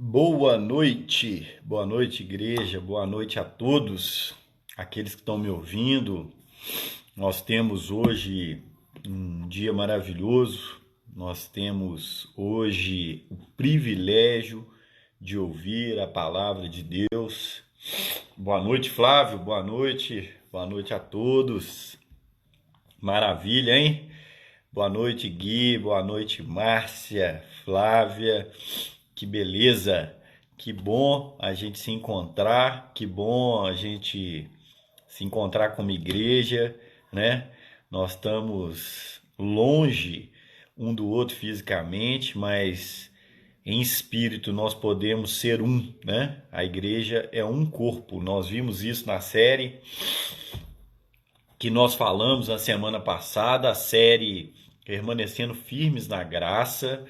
Boa noite, igreja, boa noite a todos aqueles que estão me ouvindo. Nós temos hoje um dia maravilhoso, nós temos hoje o privilégio de ouvir a palavra de Deus. Boa noite, Flávio, boa noite a todos. Maravilha, hein? Boa noite, Gui, boa noite, Márcia, Flávia. Que beleza, que bom a gente se encontrar, que bom a gente se encontrar como igreja, né? Nós estamos longe um do outro fisicamente, mas em espírito nós podemos ser um, né? A igreja é um corpo. Nós vimos isso na série que nós falamos na semana passada, a série Permanecendo Firmes na Graça.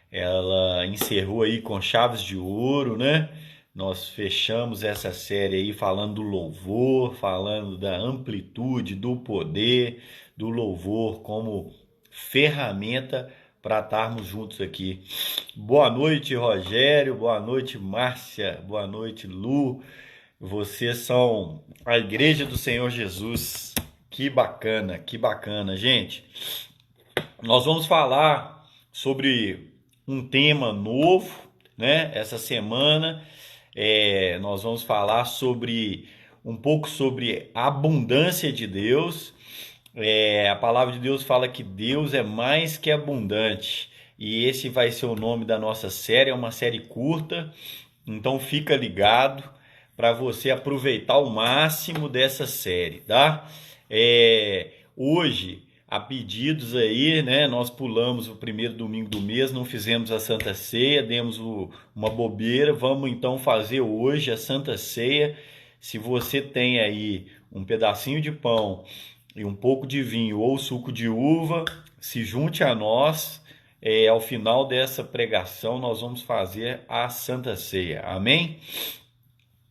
Ela encerrou aí com chaves de ouro, né? Nós fechamos essa série aí falando do louvor, falando da amplitude, do poder do louvor como ferramenta para estarmos juntos aqui. Boa noite, Rogério, boa noite, Márcia, boa noite, Lu. Vocês são a Igreja do Senhor Jesus. Que bacana, gente. Nós vamos falar sobre um tema novo, né? Essa semana nós vamos falar um pouco sobre a abundância de Deus. A palavra de Deus fala que Deus é mais que abundante, e esse vai ser o nome da nossa série. É uma série curta, então fica ligado para você aproveitar o máximo dessa série, tá? Hoje, a pedidos aí, né? Nós pulamos o primeiro domingo do mês, não fizemos a Santa Ceia, demos uma bobeira. Vamos então fazer hoje a Santa Ceia. Se você tem aí um pedacinho de pão e um pouco de vinho ou suco de uva, se junte a nós. Ao final dessa pregação nós vamos fazer a Santa Ceia. Amém?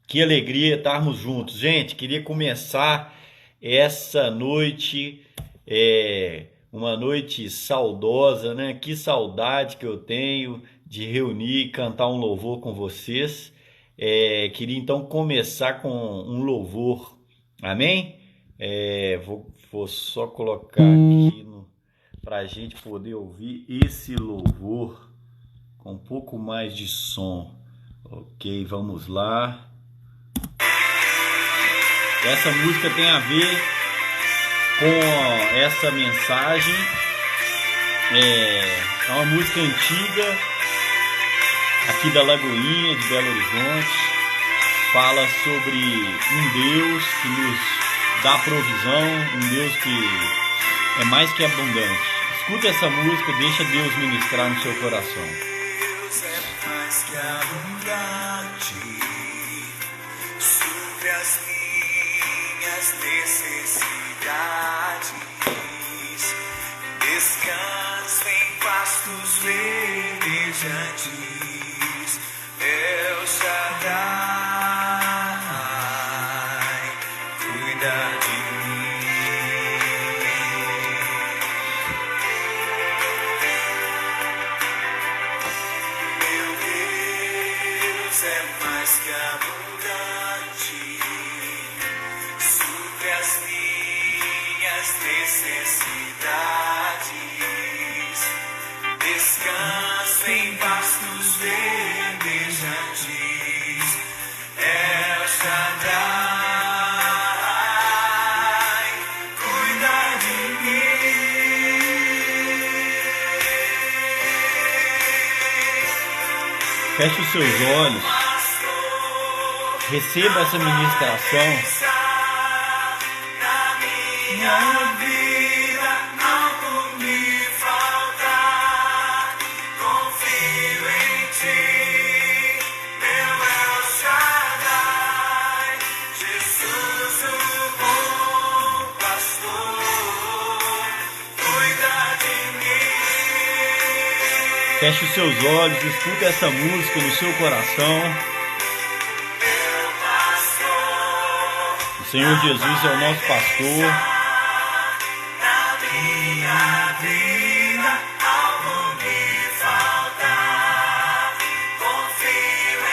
Que alegria estarmos juntos. Gente, queria começar essa noite... uma noite saudosa, né? Que saudade que eu tenho de reunir e cantar um louvor com vocês. Queria então começar com um louvor, amém? Vou só colocar aqui para a gente poder ouvir esse louvor com um pouco mais de som. Ok, vamos lá. Essa música tem a ver com essa mensagem. É uma música antiga aqui da Lagoinha de Belo Horizonte. Fala sobre um Deus que nos dá provisão, um Deus que é mais que abundante. Escuta essa música, deixa Deus ministrar no seu coração. Deus é mais que abundante, supre as minhas necessidades. Descanso em pastos verdejantes. El Shaddai cuida de mim. Meu Deus é mais que abundante, supre as minhas necessidades. Descanso em pastos verdejantes. El Shaddai cuida de mim. Feche os seus olhos, receba essa ministração. Na minha vida algo me falta. Confio em ti, meu El Shaddai. Jesus, o bom pastor, cuida de mim. Feche os seus olhos, escuta essa música no seu coração. Meu pastor, O Senhor Jesus é o nosso pastor. na minha vida algo me falta. Confio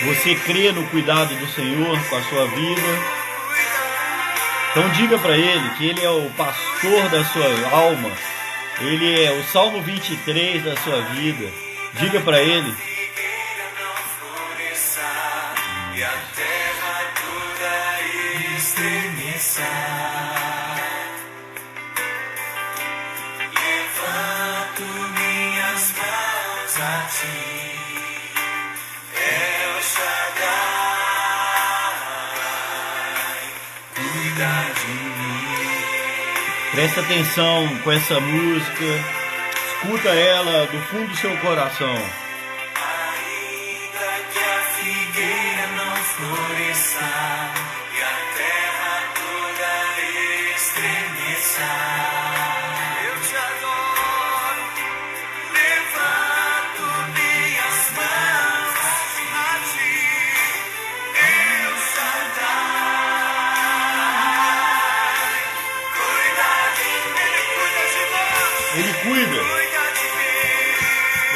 Você crê no cuidado do Senhor com a sua vida? Então diga para Ele que Ele é o pastor da sua alma. Ele é o Salmo 23 da sua vida. Diga para Ele. Figueira não floresça e a terra toda estremeça. Levanto minhas mãos a ti, El Shaddai, cuida de mim. Presta atenção com essa música. Escuta ela do fundo do seu coração. Ainda que a figueira não floresça e a terra toda estremeça, eu te adoro, levanto minhas mãos a ti, El Shaddai, cuida de mim, cuida de nós, Ele cuida. cuida de mim.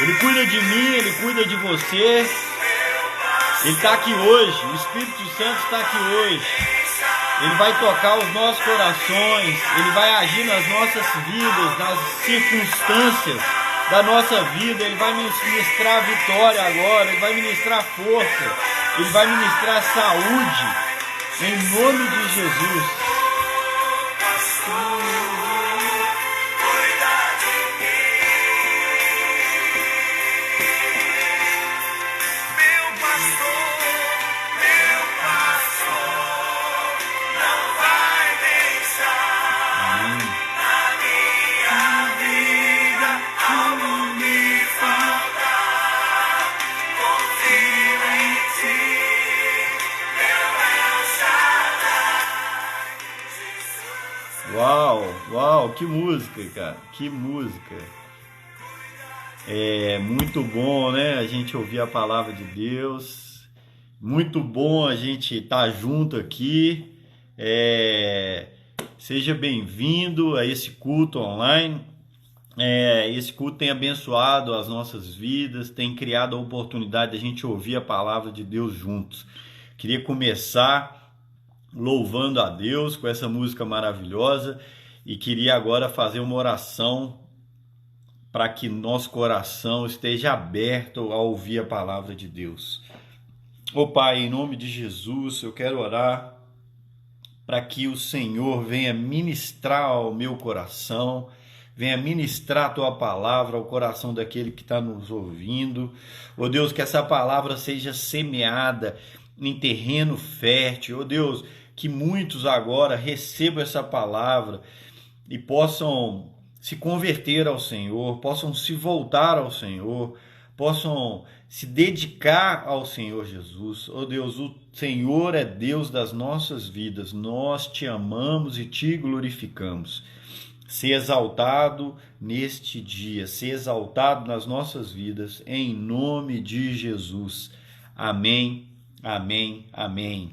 Ele cuida de mim, Ele cuida de você. Ele está aqui hoje. O Espírito Santo está aqui hoje. Ele vai tocar os nossos corações. Ele vai agir nas nossas vidas, nas circunstâncias da nossa vida. Ele vai ministrar vitória agora. Ele vai ministrar força. Ele vai ministrar saúde. Em nome de Jesus. Uau, que música, cara, que música. É muito bom, né, a gente ouvir a palavra de Deus, muito bom a gente estar junto aqui. Seja bem-vindo a esse culto online. Esse culto tem abençoado as nossas vidas, tem criado a oportunidade de a gente ouvir a palavra de Deus juntos. Queria começar louvando a Deus com essa música maravilhosa e queria agora fazer uma oração para que nosso coração esteja aberto a ouvir a palavra de Deus. Ô Pai, em nome de Jesus, eu quero orar para que o Senhor venha ministrar ao meu coração, venha ministrar a Tua palavra ao coração daquele que está nos ouvindo. Ô Deus, que essa palavra seja semeada em terreno fértil. Ô Deus, que muitos agora recebam essa palavra e possam se converter ao Senhor, possam se voltar ao Senhor, possam se dedicar ao Senhor Jesus. Oh Deus, o Senhor é Deus das nossas vidas, nós te amamos e te glorificamos. Ser exaltado neste dia, ser exaltado nas nossas vidas, em nome de Jesus. Amém, amém, amém.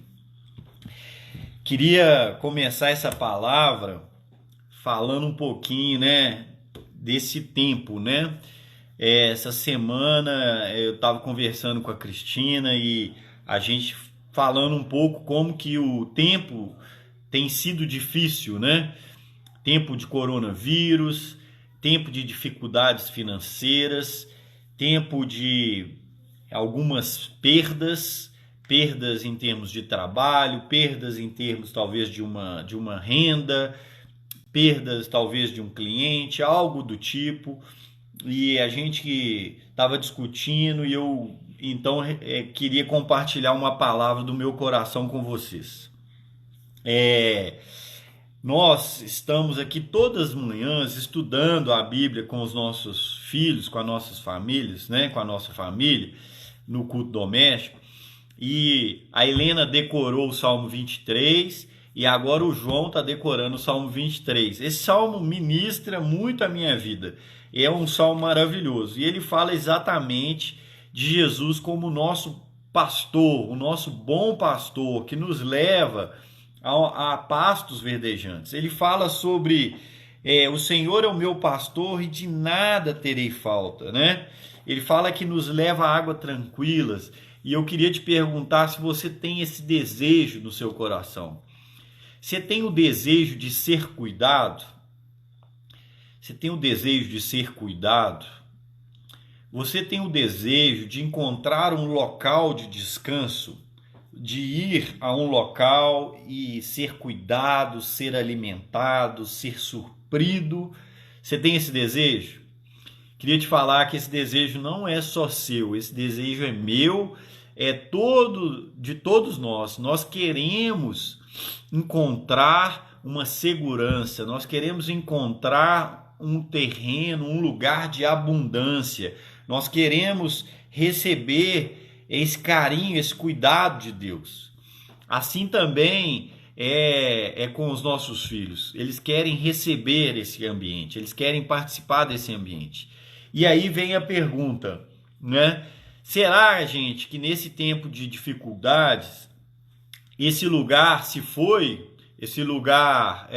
Queria começar essa palavra falando um pouquinho, né, desse tempo, né? Essa semana eu estava conversando com a Cristina e a gente falando um pouco como que o tempo tem sido difícil, né? Tempo de coronavírus, tempo de dificuldades financeiras, tempo de algumas perdas em termos de trabalho, perdas em termos talvez de uma renda, perdas talvez de um cliente, algo do tipo. E a gente estava discutindo e eu então queria compartilhar uma palavra do meu coração com vocês. Nós estamos aqui todas as manhãs estudando a Bíblia com os nossos filhos, com as nossas famílias, né? Com a nossa família, no culto doméstico. E a Helena decorou o Salmo 23 e agora o João está decorando o Salmo 23. Esse salmo ministra muito a minha vida. É um salmo maravilhoso. E ele fala exatamente de Jesus como o nosso pastor, o nosso bom pastor, que nos leva a pastos verdejantes. Ele fala sobre o Senhor é o meu pastor e de nada terei falta, né? Ele fala que nos leva a águas tranquilas. E eu queria te perguntar se você tem esse desejo no seu coração. Você tem o desejo de ser cuidado? Você tem o desejo de ser cuidado? Você tem o desejo de encontrar um local de descanso? De ir a um local e ser cuidado, ser alimentado, ser suprido? Você tem esse desejo? Queria te falar que esse desejo não é só seu, esse desejo é meu, é de todos nós. Nós queremos encontrar uma segurança, nós queremos encontrar um terreno, um lugar de abundância. Nós queremos receber esse carinho, esse cuidado de Deus. Assim também é com os nossos filhos. Eles querem receber esse ambiente, eles querem participar desse ambiente. E aí vem a pergunta, né? Será, gente, que nesse tempo de dificuldades, esse lugar se foi? Esse lugar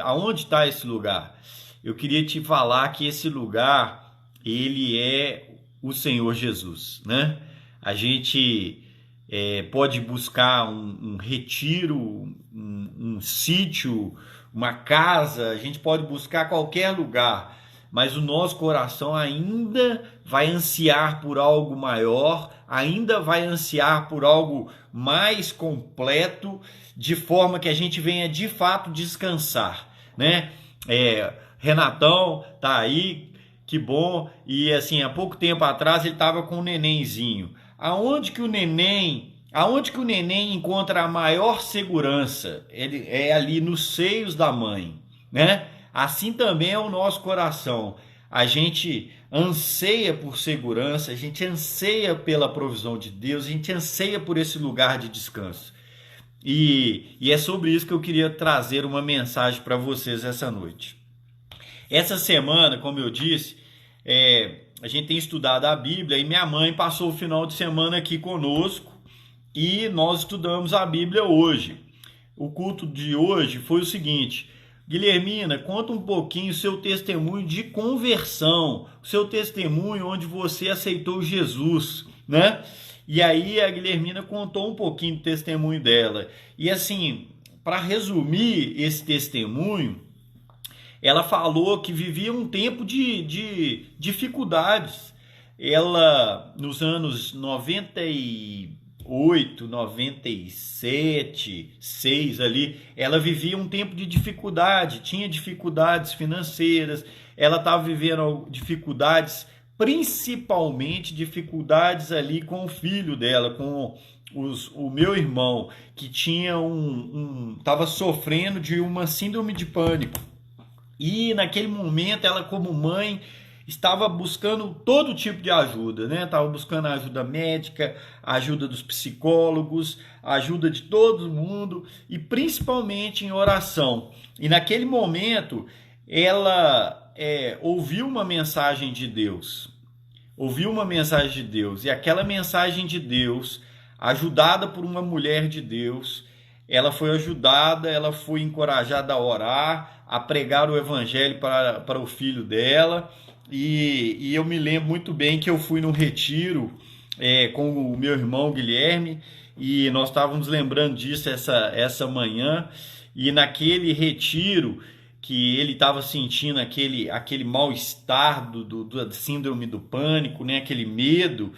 aonde está esse lugar? Eu queria te falar que esse lugar, ele é o Senhor Jesus, né? A gente pode buscar um retiro, um sítio, uma casa, a gente pode buscar qualquer lugar, mas o nosso coração ainda vai ansiar por algo maior, ainda vai ansiar por algo mais completo, de forma que a gente venha de fato descansar, né? Renatão tá aí, que bom, e assim, há pouco tempo atrás ele estava com um nenenzinho. Aonde que o neném encontra a maior segurança? Ele é ali nos seios da mãe, né? Assim também é o nosso coração. A gente anseia por segurança, a gente anseia pela provisão de Deus, a gente anseia por esse lugar de descanso. E é sobre isso que eu queria trazer uma mensagem para vocês essa noite. Essa semana, como eu disse, a gente tem estudado a Bíblia e minha mãe passou o final de semana aqui conosco e nós estudamos a Bíblia hoje. O culto de hoje foi o seguinte: Guilhermina, conta um pouquinho o seu testemunho de conversão, o seu testemunho onde você aceitou Jesus, né? E aí a Guilhermina contou um pouquinho do testemunho dela. E assim, para resumir esse testemunho, ela falou que vivia um tempo de dificuldades. Ela, nos anos 98, 97, 6 ali, ela vivia um tempo de dificuldade, tinha dificuldades financeiras, ela estava vivendo dificuldades, principalmente dificuldades ali com o filho dela, com o meu irmão, que tinha estava sofrendo de uma síndrome de pânico. E naquele momento ela, como mãe, estava buscando todo tipo de ajuda, né? Estava buscando a ajuda médica, a ajuda dos psicólogos, a ajuda de todo mundo e principalmente em oração. E naquele momento ela ouviu uma mensagem de Deus. Ouviu uma mensagem de Deus. E aquela mensagem de Deus, ajudada por uma mulher de Deus, ela foi ajudada, ela foi encorajada a orar, a pregar o evangelho para o filho dela. E eu me lembro muito bem que eu fui num retiro com o meu irmão Guilherme, e nós estávamos lembrando disso essa manhã, e naquele retiro que ele estava sentindo aquele mal-estar da síndrome do pânico, né, aquele medo.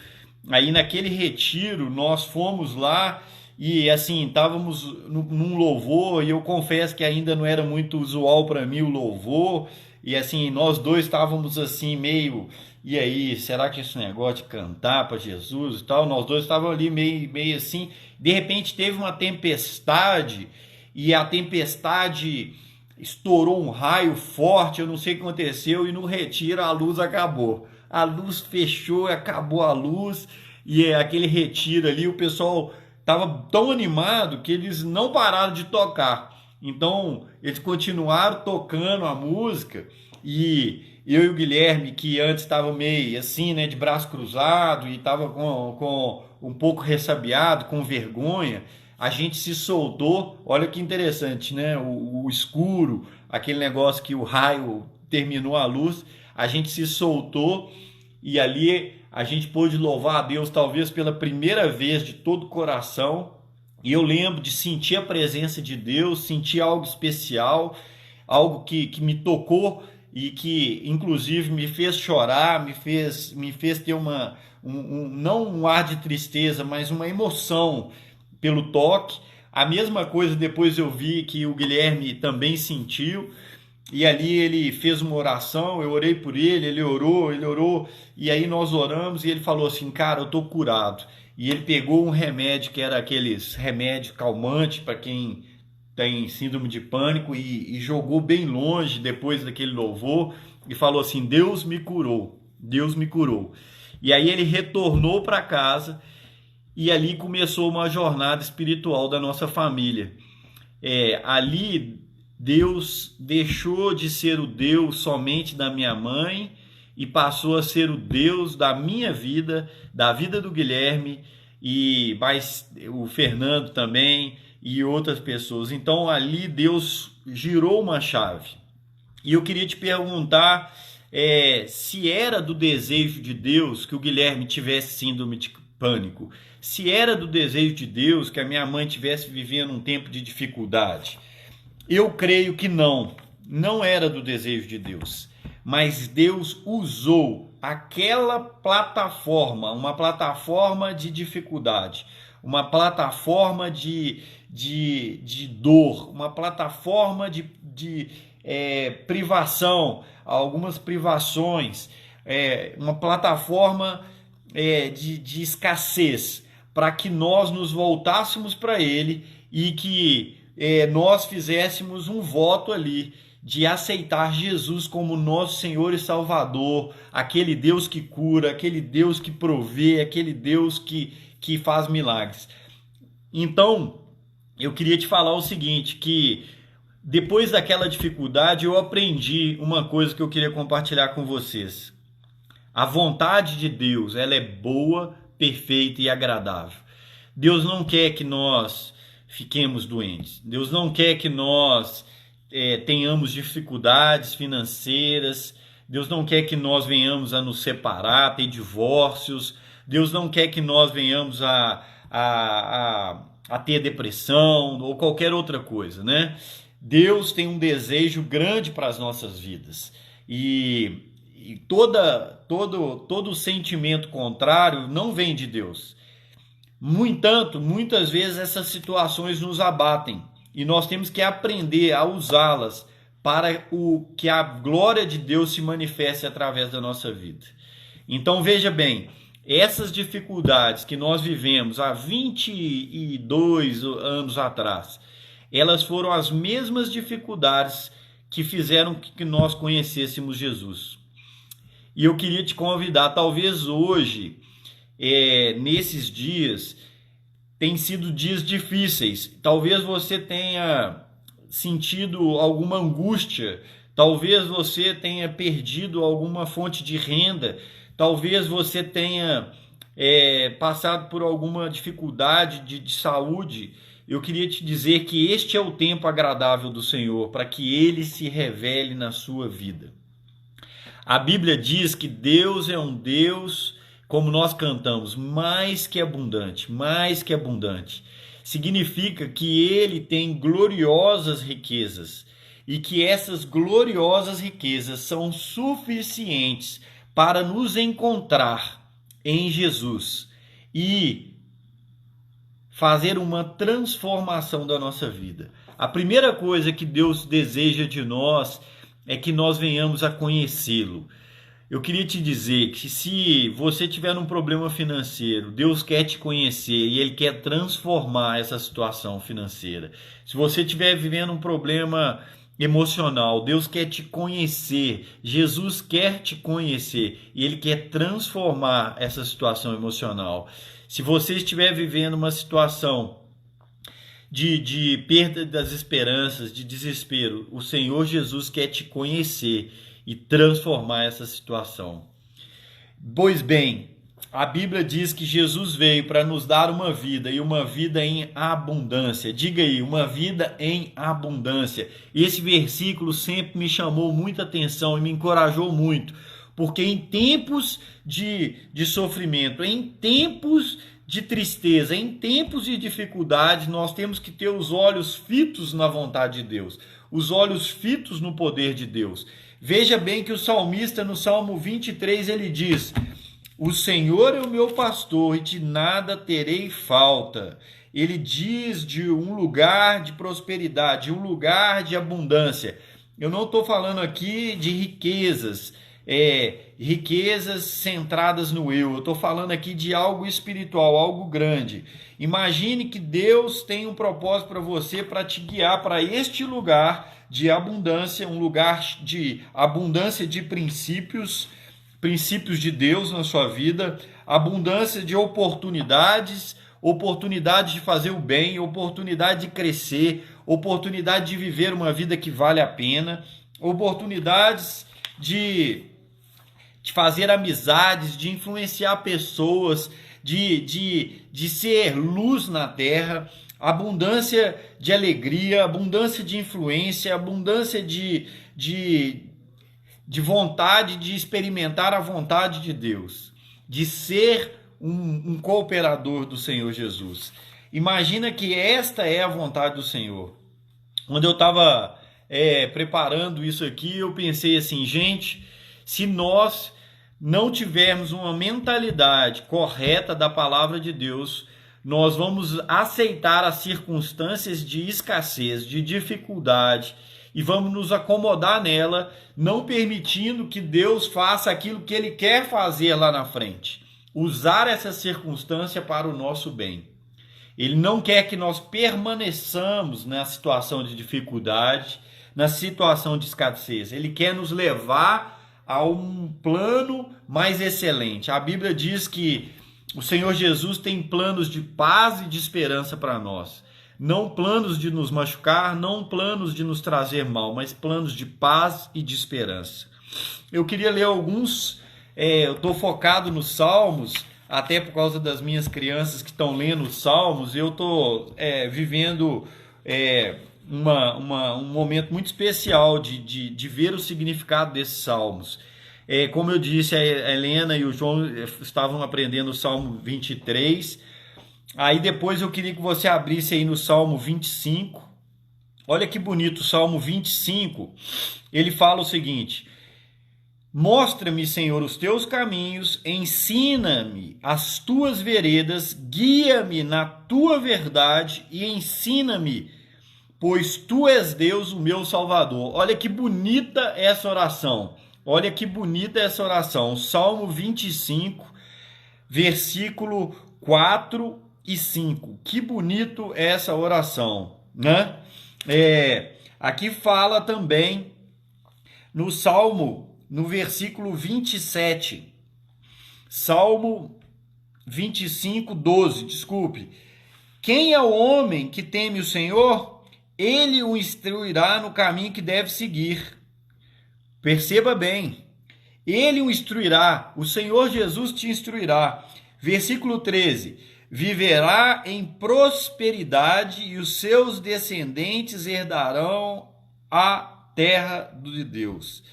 Aí naquele retiro nós fomos lá e assim, estávamos num louvor, e eu confesso que ainda não era muito usual para mim o louvor, e assim, nós dois estávamos assim meio, e aí, será que esse negócio de cantar para Jesus e tal, nós dois estávamos ali meio assim. De repente teve uma tempestade, e a tempestade estourou um raio forte, eu não sei o que aconteceu, e no retiro a luz acabou. A luz fechou, acabou a luz, e aquele retiro ali, o pessoal estava tão animado que eles não pararam de tocar. Então, eles continuaram tocando a música, e eu e o Guilherme, que antes estava meio assim, né, de braço cruzado, e estava com um pouco ressabiado, com vergonha, a gente se soltou. Olha que interessante, né? O escuro, aquele negócio que o raio terminou a luz, a gente se soltou e ali a gente pôde louvar a Deus talvez pela primeira vez de todo o coração. E eu lembro de sentir a presença de Deus, sentir algo especial, algo que me tocou e que inclusive me fez chorar, me fez ter não um ar de tristeza, mas uma emoção pelo toque. A mesma coisa depois eu vi que o Guilherme também sentiu, e ali ele fez uma oração, eu orei por ele orou, e aí nós oramos e ele falou assim: cara, eu tô curado. E ele pegou um remédio que era aqueles remédio calmante para quem tem síndrome de pânico e jogou bem longe depois daquele louvor e falou assim: Deus me curou, Deus me curou. E aí ele retornou para casa e ali começou uma jornada espiritual da nossa família. Ali Deus deixou de ser o Deus somente da minha mãe e passou a ser o Deus da minha vida, da vida do Guilherme e mais o Fernando também e outras pessoas. Então ali Deus girou uma chave. E eu queria te perguntar se era do desejo de Deus que o Guilherme tivesse síndrome de pânico, se era do desejo de Deus que a minha mãe tivesse vivendo um tempo de dificuldade. Eu creio que não era do desejo de Deus, mas Deus usou aquela plataforma, uma plataforma de dificuldade, uma plataforma de dor, uma plataforma de privação, algumas privações, uma plataforma de escassez, para que nós nos voltássemos para Ele e que nós fizéssemos um voto ali de aceitar Jesus como nosso Senhor e Salvador, aquele Deus que cura, aquele Deus que provê, aquele Deus que faz milagres. Então, eu queria te falar o seguinte, que depois daquela dificuldade eu aprendi uma coisa que eu queria compartilhar com vocês. A vontade de Deus, ela é boa, perfeita e agradável. Deus não quer que nós fiquemos doentes. Deus não quer que nós tenhamos dificuldades financeiras. Deus não quer que nós venhamos a nos separar, ter divórcios. Deus não quer que nós venhamos a ter depressão ou qualquer outra coisa, né? Deus tem um desejo grande para as nossas vidas. E todo sentimento contrário não vem de Deus. No entanto, muitas vezes essas situações nos abatem e nós temos que aprender a usá-las para que a glória de Deus se manifeste através da nossa vida. Então veja bem, essas dificuldades que nós vivemos há 22 anos atrás, elas foram as mesmas dificuldades que fizeram que nós conhecêssemos Jesus. E eu queria te convidar, talvez hoje, nesses dias, tem sido dias difíceis. Talvez você tenha sentido alguma angústia, talvez você tenha perdido alguma fonte de renda, talvez você tenha passado por alguma dificuldade de saúde. Eu queria te dizer que este é o tempo agradável do Senhor, para que Ele se revele na sua vida. A Bíblia diz que Deus é um Deus, como nós cantamos, mais que abundante, mais que abundante. Significa que Ele tem gloriosas riquezas e que essas gloriosas riquezas são suficientes para nos encontrar em Jesus e fazer uma transformação da nossa vida. A primeira coisa que Deus deseja de nós é que nós venhamos a conhecê-lo. Eu queria te dizer que se você tiver um problema financeiro, Deus quer te conhecer e Ele quer transformar essa situação financeira. Se você estiver vivendo um problema emocional, Deus quer te conhecer, Jesus quer te conhecer e Ele quer transformar essa situação emocional. Se você estiver vivendo uma situação de perda das esperanças, de desespero, o Senhor Jesus quer te conhecer e transformar essa situação. Pois bem, A Bíblia diz que Jesus veio para nos dar uma vida e uma vida em abundância. Diga aí, uma vida em abundância. Esse versículo sempre me chamou muita atenção e me encorajou muito, porque em tempos de sofrimento, em tempos de tristeza, em tempos de dificuldade, nós temos que ter os olhos fitos na vontade de Deus, os olhos fitos no poder de Deus. Veja bem que o salmista, no Salmo 23, ele diz: o Senhor é o meu pastor e de nada terei falta. Ele diz de um lugar de prosperidade, um lugar de abundância. Eu não estou falando aqui de riquezas, riquezas centradas no eu estou falando aqui de algo espiritual, algo grande. Imagine que Deus tem um propósito para você, para te guiar para este lugar de abundância, um lugar de abundância de princípios de Deus na sua vida, abundância de oportunidades, oportunidade de fazer o bem, oportunidade de crescer, oportunidade de viver uma vida que vale a pena, oportunidades de fazer amizades, de influenciar pessoas, de ser luz na terra, abundância de alegria, abundância de influência, abundância de vontade de experimentar a vontade de Deus, de ser um cooperador do Senhor Jesus. Imagina que esta é a vontade do Senhor. Quando eu estava preparando isso aqui, eu pensei assim, gente, se nós não tivermos uma mentalidade correta da palavra de Deus, nós vamos aceitar as circunstâncias de escassez, de dificuldade, e vamos nos acomodar nela, não permitindo que Deus faça aquilo que Ele quer fazer lá na frente. Usar essa circunstância para o nosso bem. Ele não quer que nós permaneçamos na situação de dificuldade, na situação de escassez. Ele quer nos levar a um plano mais excelente. A Bíblia diz que o Senhor Jesus tem planos de paz e de esperança para nós. Não planos de nos machucar, não planos de nos trazer mal, mas planos de paz e de esperança. Eu queria ler alguns, eu estou focado nos Salmos, até por causa das minhas crianças que estão lendo os Salmos, eu estou vivendo um momento muito especial de ver o significado desses Salmos. Como eu disse, a Helena e o João estavam aprendendo o Salmo 23. Aí depois eu queria que você abrisse aí no Salmo 25. Olha que bonito o Salmo 25. Ele fala o seguinte: mostra-me, Senhor, os teus caminhos, ensina-me as tuas veredas, guia-me na tua verdade e ensina-me, pois tu és Deus, o meu Salvador. Olha que bonita essa oração. Olha que bonita essa oração. Salmo 25, versículo 4 e 5. Que bonito essa oração, né? Aqui fala também no Salmo, no versículo 27. Salmo 25, 12, desculpe. Quem é o homem que teme o Senhor? Ele o instruirá no caminho que deve seguir. Perceba bem, ele o instruirá, o Senhor Jesus te instruirá. Versículo 13, viverá em prosperidade e os seus descendentes herdarão a terra de Deus.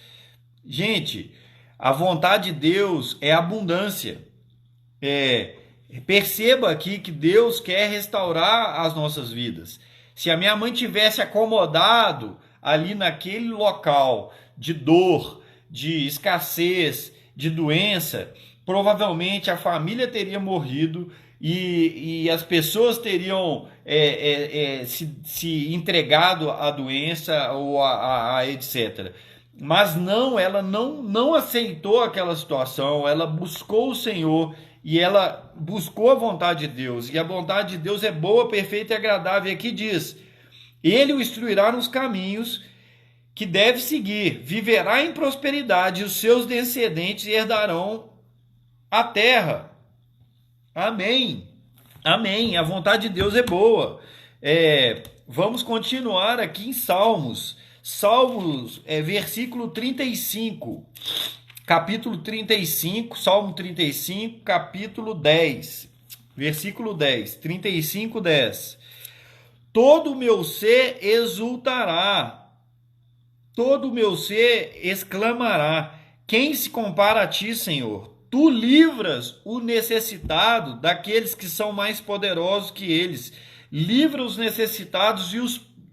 Gente, a vontade de Deus é abundância. Perceba aqui que Deus quer restaurar as nossas vidas. Se a minha mãe tivesse acomodado ali naquele local de dor, de escassez, de doença, provavelmente a família teria morrido e as pessoas teriam se entregado à doença ou a etc. Mas não, ela não aceitou aquela situação, ela buscou o Senhor e ela buscou a vontade de Deus. E a vontade de Deus é boa, perfeita e agradável. E aqui diz, ele o instruirá nos caminhos que deve seguir, viverá em prosperidade, e os seus descendentes herdarão a terra. Amém. Amém. A vontade de Deus é boa. Vamos continuar aqui em Salmos. Salmos, versículo 35. capítulo 35, Salmo 35, capítulo 10, versículo 10, 35, 10. Todo o meu ser exultará, todo o meu ser exclamará: quem se compara a ti, Senhor? Tu livras o necessitado daqueles que são mais poderosos que eles. Livra os necessitados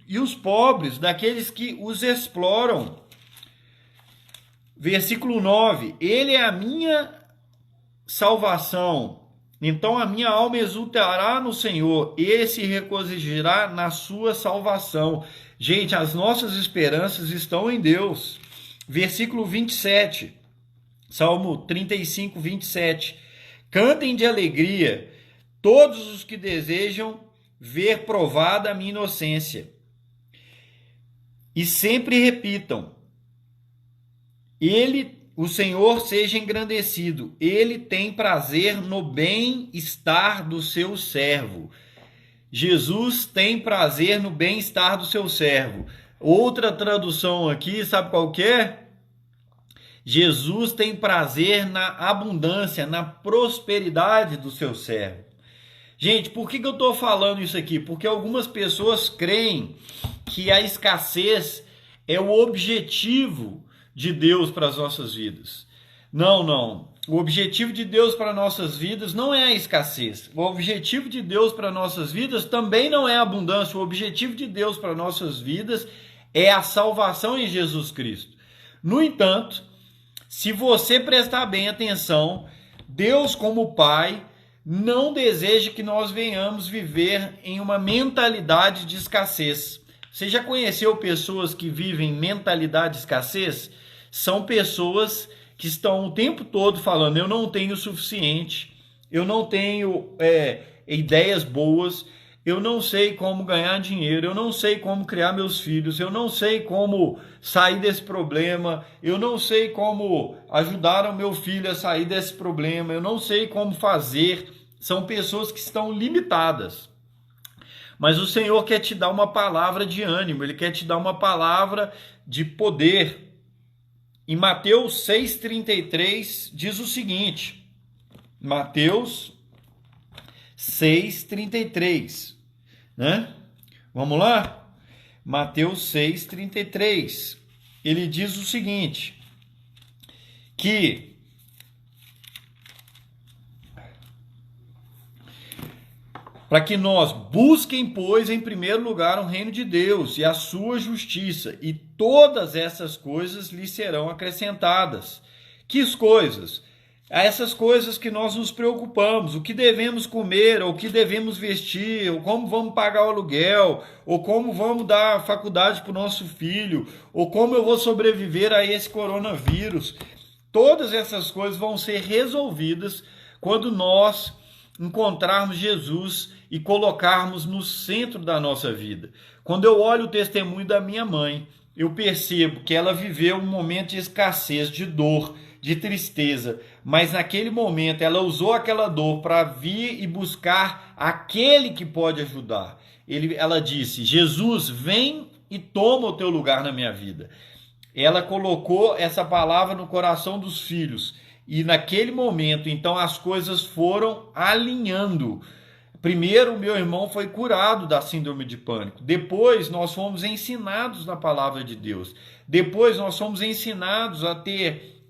e os pobres daqueles que os exploram. Versículo 9. Ele é a minha salvação. Então a minha alma exultará no Senhor. Ele se regozijará na sua salvação. Gente, as nossas esperanças estão em Deus. Versículo 27. Salmo 35, 27. Cantem de alegria todos os que desejam ver provada a minha inocência. E sempre repitam: o Senhor seja engrandecido. Ele tem prazer no bem-estar do seu servo. Jesus tem prazer no bem-estar do seu servo. Outra tradução aqui, sabe qual que é? Jesus tem prazer na abundância, na prosperidade do seu servo. Gente, por que eu estou falando isso aqui? Porque algumas pessoas creem que a escassez é o objetivo de Deus para as nossas vidas. Não. O objetivo de Deus para nossas vidas não é a escassez. O objetivo de Deus para nossas vidas também não é a abundância. O objetivo de Deus para nossas vidas é a salvação em Jesus Cristo. No entanto, se você prestar bem atenção, Deus, como Pai, não deseja que nós venhamos viver em uma mentalidade de escassez. Você já conheceu pessoas que vivem mentalidade de escassez? São pessoas que estão o tempo todo falando: eu não tenho o suficiente, eu não tenho ideias boas, eu não sei como ganhar dinheiro, eu não sei como criar meus filhos, eu não sei como sair desse problema, eu não sei como ajudar o meu filho a sair desse problema, eu não sei como fazer. São pessoas que estão limitadas. Mas o Senhor quer te dar uma palavra de ânimo, Ele quer te dar uma palavra de poder. Em Mateus 6,33 diz o seguinte, Mateus 6,33, né? Vamos lá? Mateus 6,33, ele diz o seguinte, que para que nós busquem, pois, em primeiro lugar o reino de Deus e a sua justiça, e todas essas coisas lhe serão acrescentadas. Que coisas? Essas coisas que nós nos preocupamos, o que devemos comer, ou o que devemos vestir, ou como vamos pagar o aluguel, ou como vamos dar faculdade para o nosso filho, ou como eu vou sobreviver a esse coronavírus. Todas essas coisas vão ser resolvidas quando nós encontrarmos Jesus e colocarmos no centro da nossa vida. Quando eu olho o testemunho da minha mãe, eu percebo que ela viveu um momento de escassez, de dor, de tristeza, mas naquele momento ela usou aquela dor para vir e buscar aquele que pode ajudar. Ela disse: Jesus, vem e toma o teu lugar na minha vida. Ela colocou essa palavra no coração dos filhos. E naquele momento, então, as coisas foram alinhando. Primeiro, o meu irmão foi curado da síndrome de pânico. Depois, nós fomos ensinados na palavra de Deus. Depois, nós fomos ensinados a ter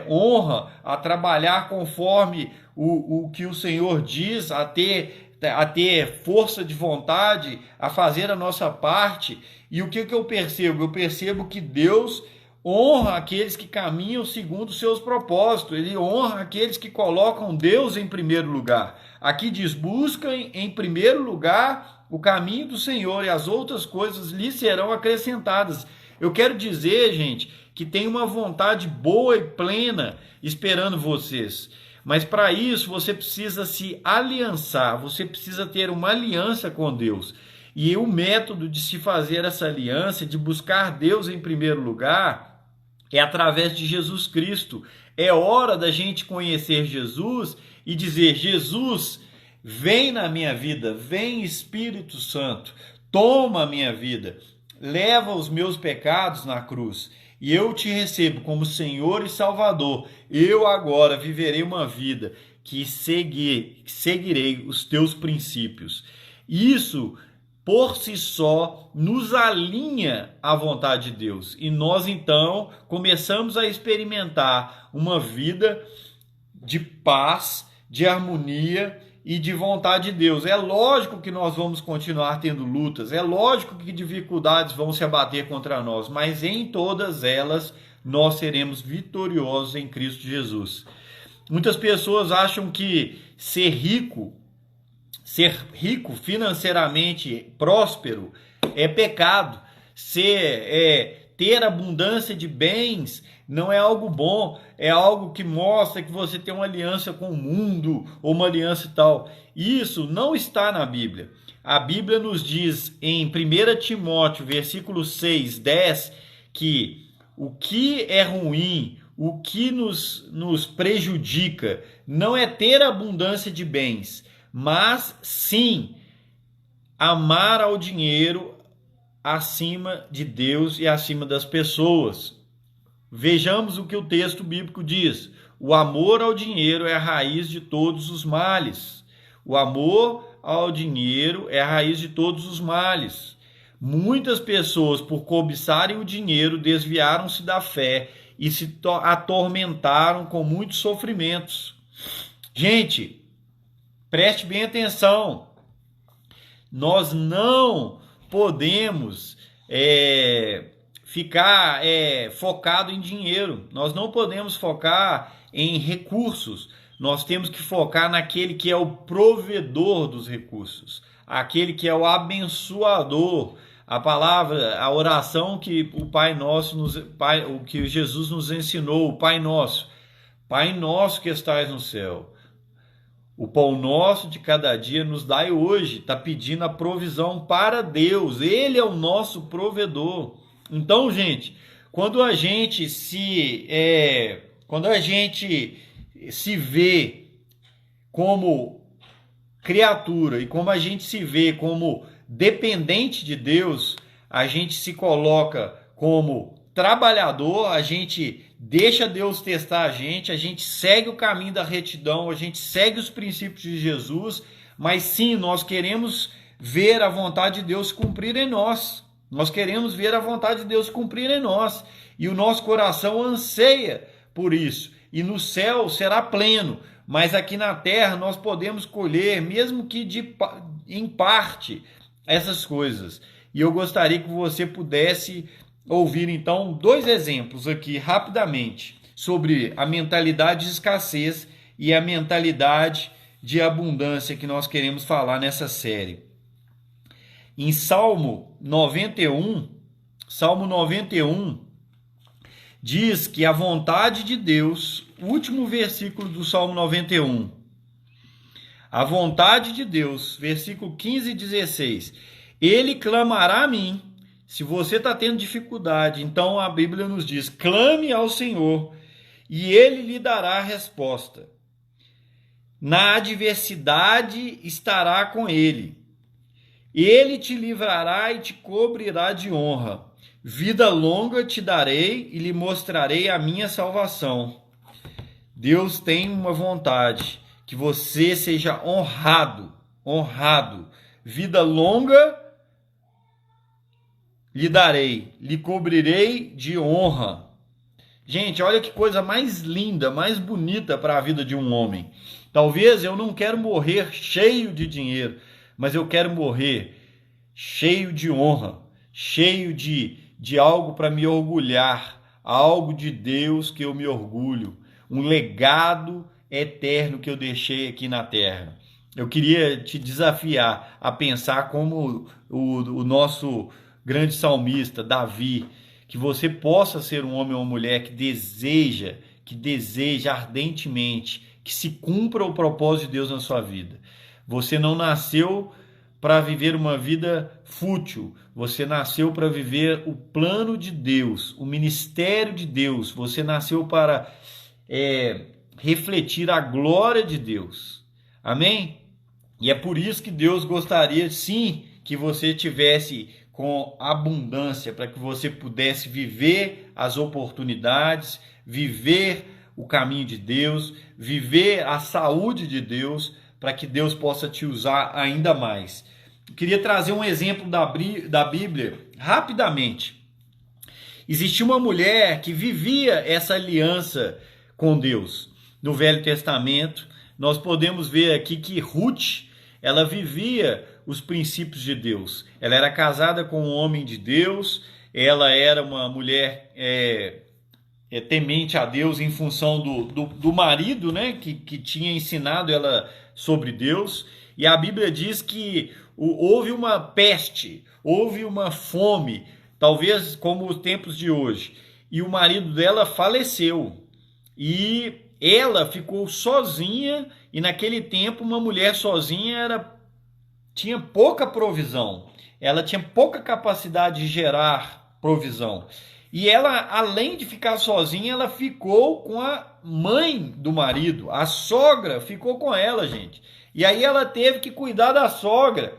honra, a trabalhar conforme o que o Senhor diz, a ter força de vontade, a fazer a nossa parte. E o que eu percebo? Eu percebo que Deus honra aqueles que caminham segundo os seus propósitos. Ele honra aqueles que colocam Deus em primeiro lugar. Aqui diz: busquem em primeiro lugar o caminho do Senhor e as outras coisas lhe serão acrescentadas. Eu quero dizer, gente, que tem uma vontade boa e plena esperando vocês. Mas para isso você precisa se aliançar, você precisa ter uma aliança com Deus. E o método de se fazer essa aliança, de buscar Deus em primeiro lugar, é através de Jesus Cristo. É hora da gente conhecer Jesus e dizer: Jesus, vem na minha vida, vem Espírito Santo, toma a minha vida, leva os meus pecados na cruz. e eu te recebo como Senhor e Salvador, eu agora viverei uma vida que seguirei os teus princípios. Isso, por si só, nos alinha à vontade de Deus. E nós, então, começamos a experimentar uma vida de paz, de harmonia e de vontade de Deus. É lógico que nós vamos continuar tendo lutas, é lógico que dificuldades vão se abater contra nós, mas em todas elas nós seremos vitoriosos em Cristo Jesus. Muitas pessoas acham que ser rico financeiramente próspero é pecado. Ter abundância de bens não é algo bom, é algo que mostra que você tem uma aliança com o mundo ou uma aliança e tal. Isso não está na Bíblia. A Bíblia nos diz em 1 Timóteo, versículo 6, 10, que o que é ruim, o que nos prejudica, não é ter abundância de bens, mas sim amar ao dinheiro acima de Deus e acima das pessoas. Vejamos o que o texto bíblico diz. O amor ao dinheiro é a raiz de todos os males. O amor ao dinheiro é a raiz de todos os males. Muitas pessoas, por cobiçarem o dinheiro, desviaram-se da fé e se atormentaram com muitos sofrimentos. Gente, preste bem atenção. Nós não podemos ficar focado em dinheiro. Nós não podemos focar em recursos. Nós temos que focar naquele que é o provedor dos recursos, aquele que é o abençoador. A palavra, a oração que o Pai Nosso, o que Jesus nos ensinou, o Pai Nosso que estais no céu, o pão nosso de cada dia nos dai hoje. Está pedindo a provisão para Deus. Ele é o nosso provedor. Então, gente, quando a gente se vê como criatura e como a gente se vê como dependente de Deus, a gente se coloca como trabalhador, a gente deixa Deus testar a gente segue o caminho da retidão, a gente segue os princípios de Jesus, mas sim, nós queremos ver a vontade de Deus cumprir em nós. Nós queremos ver a vontade de Deus cumprir em nós. E o nosso coração anseia por isso. E no céu será pleno. Mas aqui na terra nós podemos colher, mesmo que em parte, essas coisas. E eu gostaria que você pudesse ouvir então 2 exemplos aqui rapidamente sobre a mentalidade de escassez e a mentalidade de abundância que nós queremos falar nessa série. Em Salmo 91 diz que a vontade de Deus, último versículo do Salmo 91, a vontade de Deus, versículo 15 e 16, ele clamará a mim. Se você está tendo dificuldade, então a Bíblia nos diz, clame ao Senhor e ele lhe dará a resposta. Na adversidade estará com ele. Ele te livrará e te cobrirá de honra. Vida longa te darei e lhe mostrarei a minha salvação. Deus tem uma vontade, que você seja honrado. Vida longa lhe darei, lhe cobrirei de honra. Gente, olha que coisa mais linda, mais bonita para a vida de um homem. Talvez eu não quero morrer cheio de dinheiro, mas eu quero morrer cheio de honra, cheio de algo para me orgulhar, algo de Deus que eu me orgulho, um legado eterno que eu deixei aqui na terra. Eu queria te desafiar a pensar como o nosso grande salmista, Davi, que você possa ser um homem ou uma mulher que deseja ardentemente que se cumpra o propósito de Deus na sua vida. Você não nasceu para viver uma vida fútil, você nasceu para viver o plano de Deus, o ministério de Deus, você nasceu para refletir a glória de Deus. Amém? E é por isso que Deus gostaria, sim, que você tivesse com abundância, para que você pudesse viver as oportunidades, viver o caminho de Deus, viver a saúde de Deus, para que Deus possa te usar ainda mais. Eu queria trazer um exemplo da Bíblia rapidamente. Existia uma mulher que vivia essa aliança com Deus. No Velho Testamento, nós podemos ver aqui que Ruth, ela vivia os princípios de Deus. Ela era casada com um homem de Deus, ela era uma mulher temente a Deus em função do marido, né, que tinha ensinado ela sobre Deus. E a Bíblia diz que houve uma peste, houve uma fome, talvez como os tempos de hoje, e o marido dela faleceu. E ela ficou sozinha, e naquele tempo uma mulher sozinha tinha pouca provisão, ela tinha pouca capacidade de gerar provisão. E ela, além de ficar sozinha, ela ficou com a mãe do marido, a sogra ficou com ela, gente. E aí ela teve que cuidar da sogra.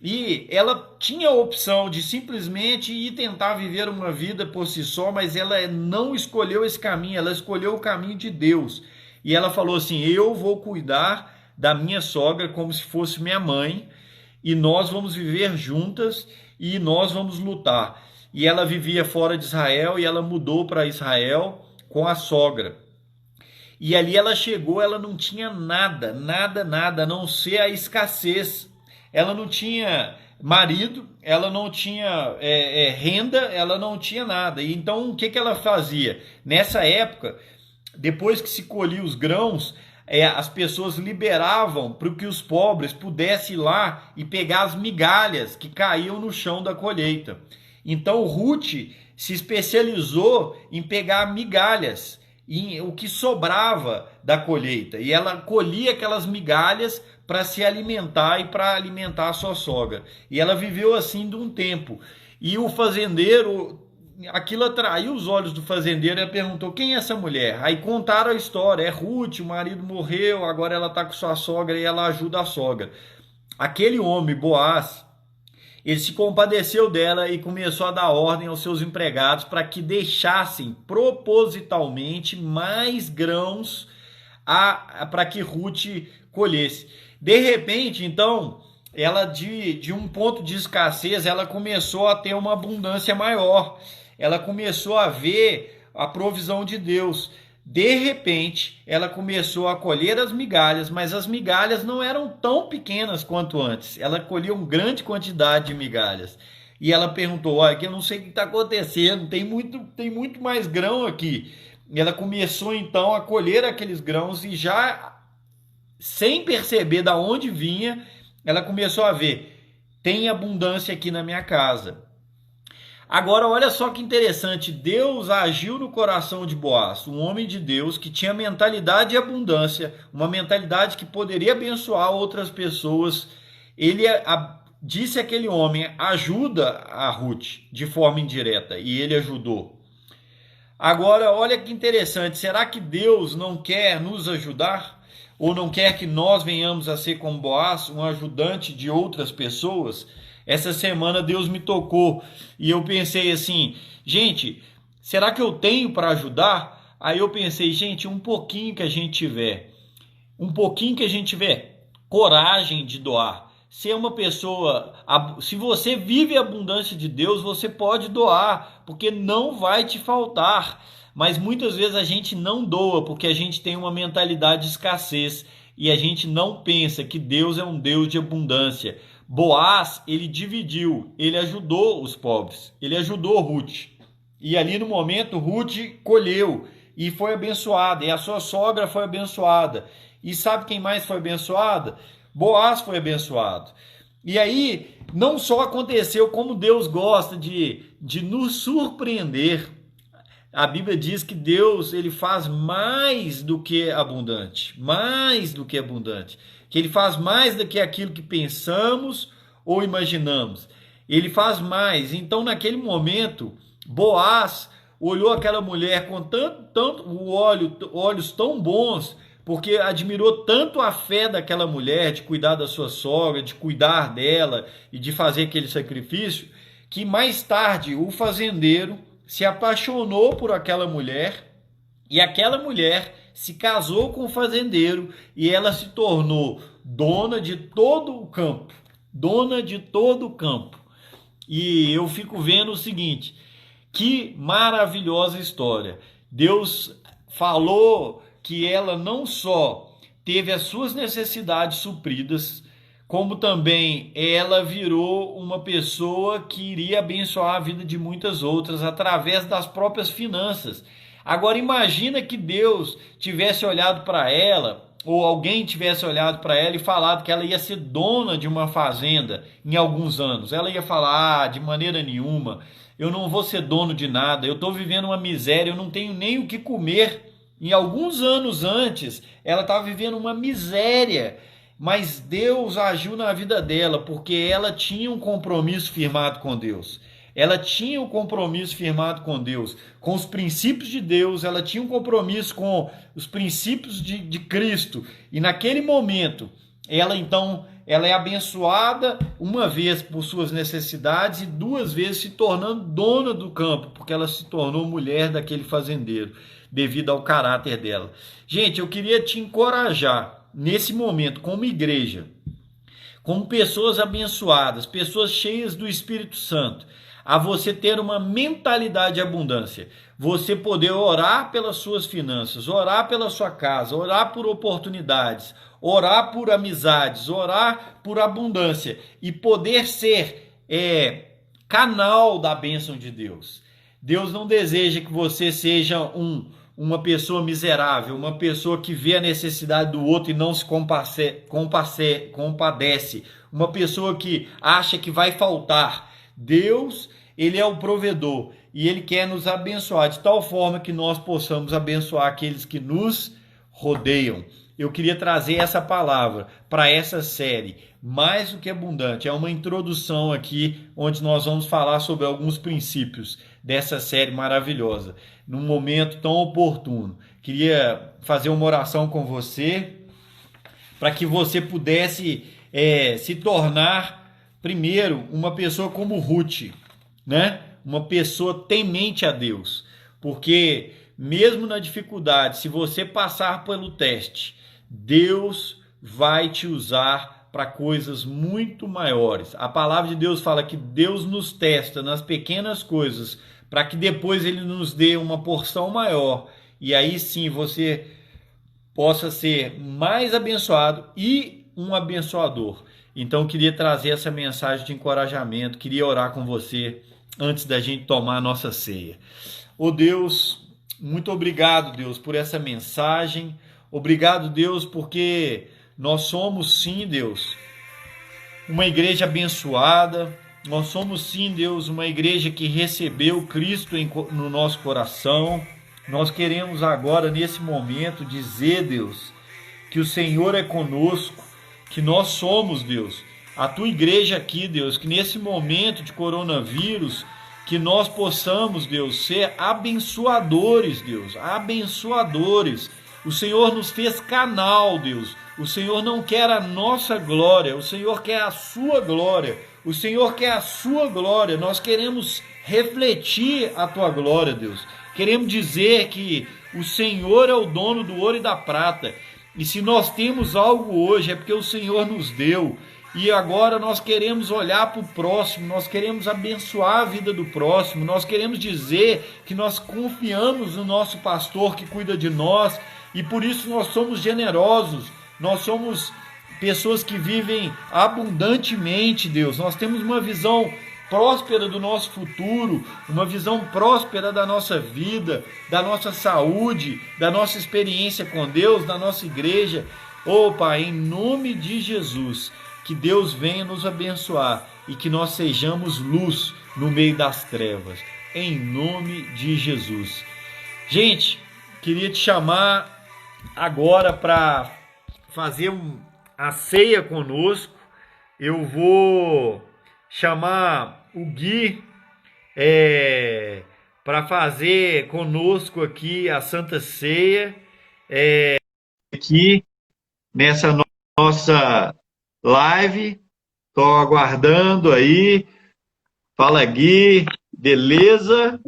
E ela tinha a opção de simplesmente ir tentar viver uma vida por si só, mas ela não escolheu esse caminho, ela escolheu o caminho de Deus. E ela falou assim: eu vou cuidar da minha sogra como se fosse minha mãe, e nós vamos viver juntas e nós vamos lutar. E ela vivia fora de Israel e ela mudou para Israel com a sogra. E ali ela chegou, ela não tinha nada, a não ser a escassez. Ela não tinha marido, ela não tinha renda, ela não tinha nada. E então o que ela fazia? Nessa época, depois que se colhia os grãos, as pessoas liberavam para que os pobres pudessem ir lá e pegar as migalhas que caíam no chão da colheita. Então Ruth se especializou em pegar migalhas, o que sobrava da colheita. E ela colhia aquelas migalhas para se alimentar e para alimentar a sua sogra. E ela viveu assim de um tempo. E o fazendeiro, aquilo atraiu os olhos do fazendeiro, ele perguntou: quem é essa mulher? Aí contaram a história: é Ruth, o marido morreu, agora ela está com sua sogra e ela ajuda a sogra. Aquele homem, Boaz, ele se compadeceu dela e começou a dar ordem aos seus empregados para que deixassem propositalmente mais grãos para que Ruth colhesse. De repente, então, ela de um ponto de escassez, ela começou a ter uma abundância maior. Ela começou a ver a provisão de Deus. De repente, ela começou a colher as migalhas, mas as migalhas não eram tão pequenas quanto antes. Ela colhia uma grande quantidade de migalhas. E ela perguntou: olha, que eu não sei o que está acontecendo, tem muito mais grão aqui. E ela começou então a colher aqueles grãos e já, sem perceber de onde vinha, ela começou a ver: tem abundância aqui na minha casa. Agora, olha só que interessante, Deus agiu no coração de Boaz, um homem de Deus que tinha mentalidade de abundância, uma mentalidade que poderia abençoar outras pessoas. Ele disse àquele homem: ajuda a Ruth, de forma indireta, e ele ajudou. Agora, olha que interessante, será que Deus não quer nos ajudar? Ou não quer que nós venhamos a ser como Boaz, um ajudante de outras pessoas? Essa semana Deus me tocou e eu pensei assim: gente, será que eu tenho para ajudar? Aí eu pensei: gente, um pouquinho que a gente tiver coragem de doar. Se é uma pessoa, se você vive a abundância de Deus, você pode doar, porque não vai te faltar. Mas muitas vezes a gente não doa porque a gente tem uma mentalidade de escassez e a gente não pensa que Deus é um Deus de abundância. Boaz, ele dividiu, ele ajudou os pobres, ele ajudou Ruth. E ali no momento Ruth colheu e foi abençoada, e a sua sogra foi abençoada. E sabe quem mais foi abençoada? Boaz foi abençoado. E aí não só aconteceu, como Deus gosta de nos surpreender. A Bíblia diz que Deus, ele faz mais do que abundante, que ele faz mais do que aquilo que pensamos ou imaginamos. Ele faz mais. Então, naquele momento, Boaz olhou aquela mulher com olhos tão bons, porque admirou tanto a fé daquela mulher de cuidar da sua sogra, de cuidar dela e de fazer aquele sacrifício, que mais tarde o fazendeiro se apaixonou por aquela mulher e aquela mulher se casou com o fazendeiro e ela se tornou dona de todo o campo. Dona de todo o campo. E eu fico vendo o seguinte: que maravilhosa história. Deus falou que ela não só teve as suas necessidades supridas, como também ela virou uma pessoa que iria abençoar a vida de muitas outras através das próprias finanças. Agora imagina que Deus tivesse olhado para ela, ou alguém tivesse olhado para ela e falado que ela ia ser dona de uma fazenda em alguns anos. Ela ia falar: de maneira nenhuma, eu não vou ser dono de nada, eu estou vivendo uma miséria, eu não tenho nem o que comer. Em alguns anos antes, ela estava vivendo uma miséria, mas Deus agiu na vida dela, porque ela tinha um compromisso firmado com Deus. Ela tinha um compromisso firmado com Deus, com os princípios de Deus, ela tinha um compromisso com os princípios de Cristo. E naquele momento, ela é abençoada uma vez por suas necessidades e duas vezes se tornando dona do campo, porque ela se tornou mulher daquele fazendeiro, devido ao caráter dela. Gente, eu queria te encorajar nesse momento, como igreja, como pessoas abençoadas, pessoas cheias do Espírito Santo, a você ter uma mentalidade de abundância, você poder orar pelas suas finanças, orar pela sua casa, orar por oportunidades, orar por amizades, orar por abundância e poder ser canal da bênção de Deus. Deus não deseja que você seja uma pessoa miserável, uma pessoa que vê a necessidade do outro e não se compadece, uma pessoa que acha que vai faltar. Deus, ele é o provedor e ele quer nos abençoar de tal forma que nós possamos abençoar aqueles que nos rodeiam. Eu queria trazer essa palavra para essa série, mais do que abundante. É uma introdução aqui, onde nós vamos falar sobre alguns princípios dessa série maravilhosa, num momento tão oportuno. Queria fazer uma oração com você, para que você pudesse se tornar, primeiro, uma pessoa como Ruth, né? Uma pessoa temente a Deus, porque mesmo na dificuldade, se você passar pelo teste, Deus vai te usar para coisas muito maiores. A palavra de Deus fala que Deus nos testa nas pequenas coisas, para que depois ele nos dê uma porção maior, e aí sim você possa ser mais abençoado e um abençoador. Então queria trazer essa mensagem de encorajamento, queria orar com você antes da gente tomar a nossa ceia. Ô Deus, muito obrigado, Deus, por essa mensagem. Obrigado, Deus, porque nós somos sim, Deus, uma igreja abençoada. Nós somos sim, Deus, uma igreja que recebeu Cristo no nosso coração. Nós queremos agora, nesse momento, dizer, Deus, que o Senhor é conosco, que nós somos, Deus, a tua igreja aqui, Deus, que nesse momento de coronavírus, que nós possamos, Deus, ser abençoadores, Deus, abençoadores. O Senhor nos fez canal, Deus. O Senhor não quer a nossa glória, o Senhor quer a sua glória. O Senhor quer a sua glória. Nós queremos refletir a tua glória, Deus. Queremos dizer que o Senhor é o dono do ouro e da prata. E se nós temos algo hoje, é porque o Senhor nos deu. E agora nós queremos olhar para o próximo, nós queremos abençoar a vida do próximo, nós queremos dizer que nós confiamos no nosso pastor que cuida de nós, e por isso nós somos generosos, nós somos pessoas que vivem abundantemente, Deus. Nós temos uma visão próspera do nosso futuro, uma visão próspera da nossa vida, da nossa saúde, da nossa experiência com Deus, da nossa igreja. Ô Pai, em nome de Jesus, que Deus venha nos abençoar e que nós sejamos luz no meio das trevas, em nome de Jesus. Gente, queria te chamar agora para fazer a ceia conosco. Eu vou chamar o Gui para fazer conosco aqui a Santa Ceia, aqui nessa nossa live. Estou aguardando aí. Fala, Gui. Beleza?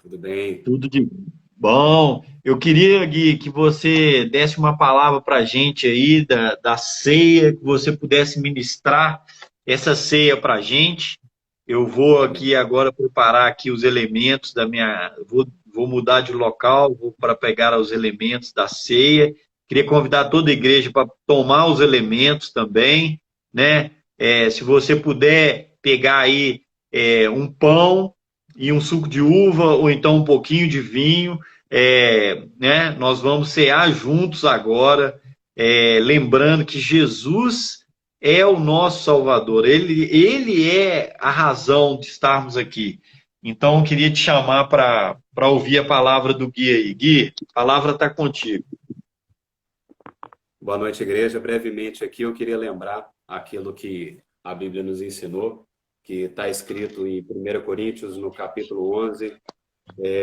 Tudo bem? Tudo de bom. Eu queria, Gui, que você desse uma palavra para a gente aí da ceia, que você pudesse ministrar essa ceia para a gente. Eu vou Amém. aqui agora preparar aqui os elementos da minha. Vou mudar de local, vou para pegar os elementos da ceia. Queria convidar toda a igreja para tomar os elementos também, né? Se você puder pegar aí um pão e um suco de uva, ou então um pouquinho de vinho, né? Nós vamos cear juntos agora, lembrando que Jesus é o nosso Salvador, ele é a razão de estarmos aqui. Então, eu queria te chamar para ouvir a palavra do Gui aí. Gui, a palavra está contigo. Boa noite, igreja. Brevemente aqui eu queria lembrar aquilo que a Bíblia nos ensinou, que está escrito em 1 Coríntios, no capítulo 11.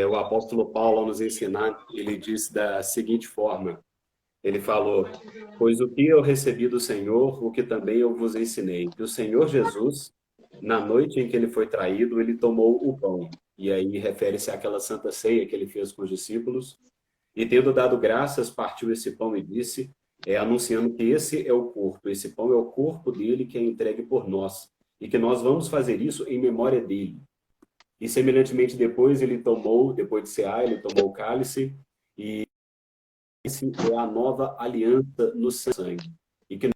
O apóstolo Paulo, ao nos ensinar, ele disse da seguinte forma, ele falou, pois o que eu recebi do Senhor, o que também eu vos ensinei, que o Senhor Jesus, na noite em que ele foi traído, ele tomou o pão. E aí refere-se àquela santa ceia que ele fez com os discípulos. E tendo dado graças, partiu esse pão e disse, anunciando que esse é o corpo, esse pão é o corpo dele que é entregue por nós, e que nós vamos fazer isso em memória dele. E semelhantemente depois depois de cear, ele tomou o cálice, e esse é a nova aliança no sangue. E que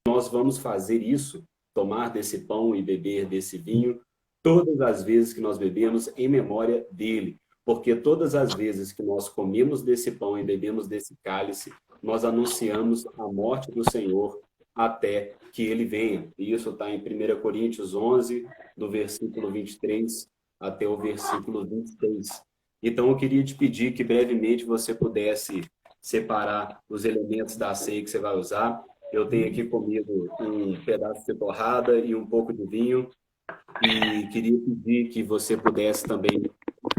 nós vamos fazer isso, tomar desse pão e beber desse vinho, todas as vezes que nós bebemos em memória dele. Porque todas as vezes que nós comemos desse pão e bebemos desse cálice, nós anunciamos a morte do Senhor até que ele venha. E isso está em 1 Coríntios 11, do versículo 23 até o versículo 26. Então, eu queria te pedir que brevemente você pudesse separar os elementos da ceia que você vai usar. Eu tenho aqui comigo um pedaço de torrada e um pouco de vinho. E queria pedir que você pudesse também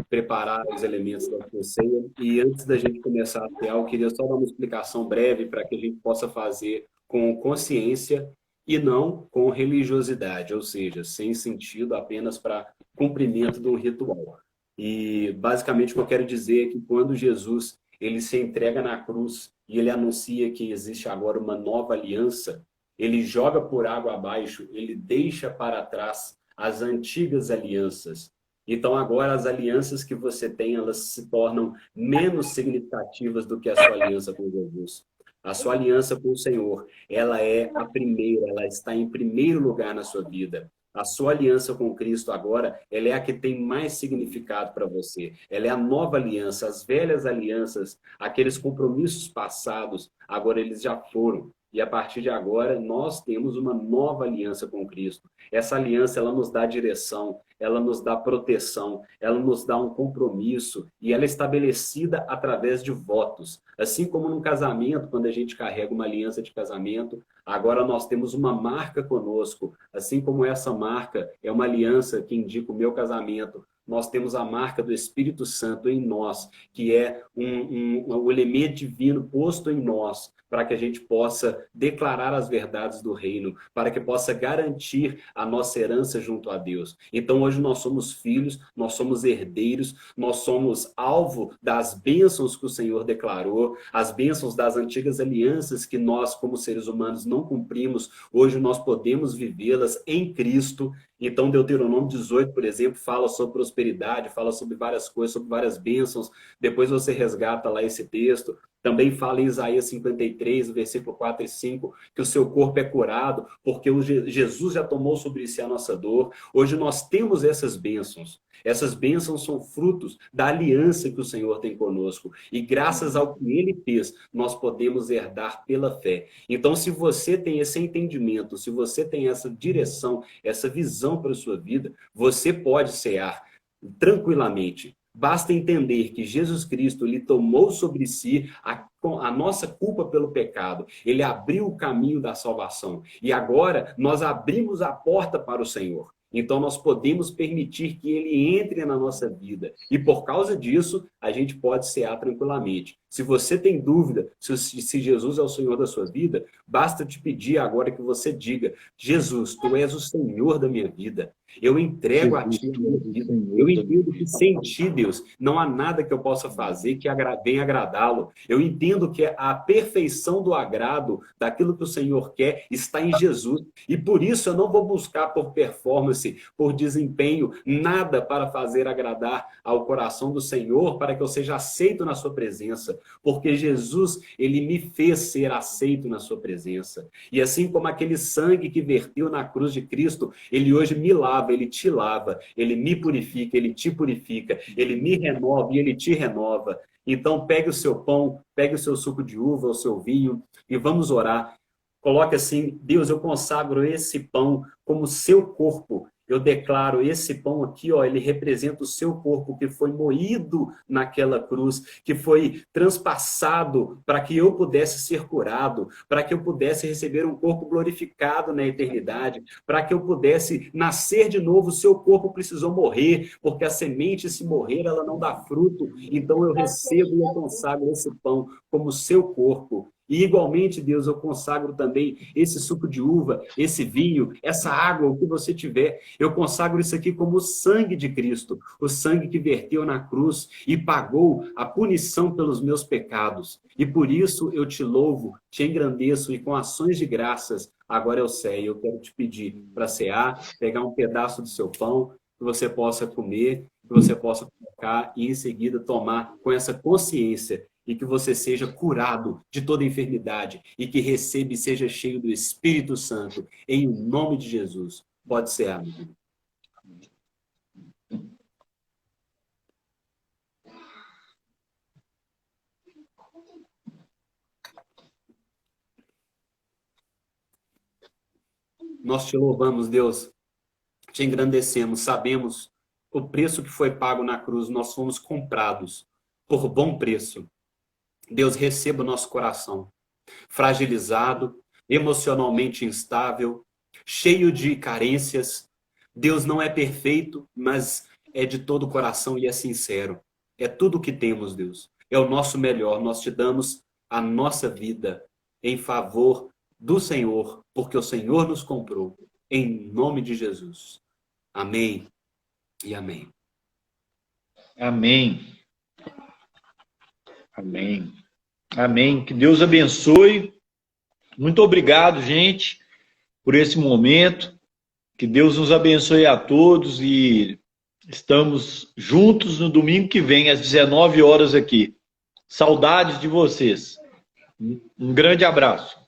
preparar os elementos da sua ceia. E antes da gente começar a cear, eu queria só dar uma explicação breve para que a gente possa fazer com consciência e não com religiosidade, ou seja, sem sentido, apenas para cumprimento de um ritual. E basicamente o que eu quero dizer é que quando Jesus ele se entrega na cruz e ele anuncia que existe agora uma nova aliança, ele joga por água abaixo, ele deixa para trás as antigas alianças. Então agora as alianças que você tem, elas se tornam menos significativas do que a sua aliança com Jesus. A sua aliança com o Senhor, ela é a primeira, ela está em primeiro lugar na sua vida. A sua aliança com Cristo agora, ela é a que tem mais significado para você. Ela é a nova aliança, as velhas alianças, aqueles compromissos passados, agora eles já foram. E a partir de agora, nós temos uma nova aliança com Cristo. Essa aliança, ela nos dá direção, ela nos dá proteção, ela nos dá um compromisso e ela é estabelecida através de votos. Assim como no casamento, quando a gente carrega uma aliança de casamento, agora nós temos uma marca conosco. Assim como essa marca é uma aliança que indica o meu casamento, nós temos a marca do Espírito Santo em nós, que é um elemento divino posto em nós, para que a gente possa declarar as verdades do reino, para que possa garantir a nossa herança junto a Deus. Então hoje nós somos filhos, nós somos herdeiros, nós somos alvo das bênçãos que o Senhor declarou, as bênçãos das antigas alianças que nós como seres humanos não cumprimos, hoje nós podemos vivê-las em Cristo. Então, Deuteronômio 18, por exemplo, fala sobre prosperidade, fala sobre várias coisas, sobre várias bênçãos. Depois você resgata lá esse texto. Também fala em Isaías 53, versículo 4 e 5, que o seu corpo é curado, porque Jesus já tomou sobre si a nossa dor. Hoje nós temos essas bênçãos. Essas bênçãos são frutos da aliança que o Senhor tem conosco. E graças ao que Ele fez, nós podemos herdar pela fé. Então, se você tem esse entendimento, se você tem essa direção, essa visão para a sua vida, você pode cear tranquilamente. Basta entender que Jesus Cristo ele tomou sobre si a nossa culpa pelo pecado. Ele abriu o caminho da salvação. E agora nós abrimos a porta para o Senhor. Então nós podemos permitir que ele entre na nossa vida. E por causa disso, a gente pode cear tranquilamente. Se você tem dúvida se Jesus é o Senhor da sua vida, basta te pedir agora que você diga: Jesus, tu és o Senhor da minha vida. Eu entrego a Jesus, Ti a minha vida. Senhor, Eu entendo que sem Ti, Deus, não há nada que eu possa fazer que venha agradá-lo. Eu entendo que a perfeição do agrado, daquilo que o Senhor quer, está em Jesus. E por isso eu não vou buscar por performance, por desempenho, nada para fazer agradar ao coração do Senhor, para que eu seja aceito na sua presença. Porque Jesus, ele me fez ser aceito na sua presença. E assim como aquele sangue que verteu na cruz de Cristo, ele hoje me lava, ele te lava, ele me purifica, ele te purifica, ele me renova e ele te renova. Então pegue o seu pão, pegue o seu suco de uva, o seu vinho e vamos orar. Coloque assim: Deus, eu consagro esse pão como seu corpo. Eu declaro esse pão aqui, ó, ele representa o seu corpo que foi moído naquela cruz, que foi transpassado para que eu pudesse ser curado, para que eu pudesse receber um corpo glorificado na eternidade, para que eu pudesse nascer de novo. O seu corpo precisou morrer, porque a semente, se morrer, ela não dá fruto. Então eu recebo e eu consagro esse pão como seu corpo. E igualmente, Deus, eu consagro também esse suco de uva, esse vinho, essa água, o que você tiver. Eu consagro isso aqui como o sangue de Cristo, o sangue que verteu na cruz e pagou a punição pelos meus pecados. E por isso eu te louvo, te engrandeço e com ações de graças, agora eu sei. Eu quero te pedir para cear, pegar um pedaço do seu pão, que você possa comer, que você possa colocar e em seguida tomar com essa consciência e que você seja curado de toda enfermidade e que receba e seja cheio do Espírito Santo, em nome de Jesus. Pode ser, amigo. Nós te louvamos, Deus, te engrandecemos, sabemos o preço que foi pago na cruz, nós fomos comprados por bom preço. Deus, receba o nosso coração, fragilizado, emocionalmente instável, cheio de carências. Deus não é perfeito, mas é de todo o coração e é sincero. É tudo o que temos, Deus. É o nosso melhor. Nós te damos a nossa vida em favor do Senhor, porque o Senhor nos comprou. Em nome de Jesus. Amém e amém. Amém. Amém. Amém. Que Deus abençoe. Muito obrigado, gente, por esse momento. Que Deus nos abençoe a todos e estamos juntos no domingo que vem, às 19 horas aqui. Saudades de vocês. Um grande abraço.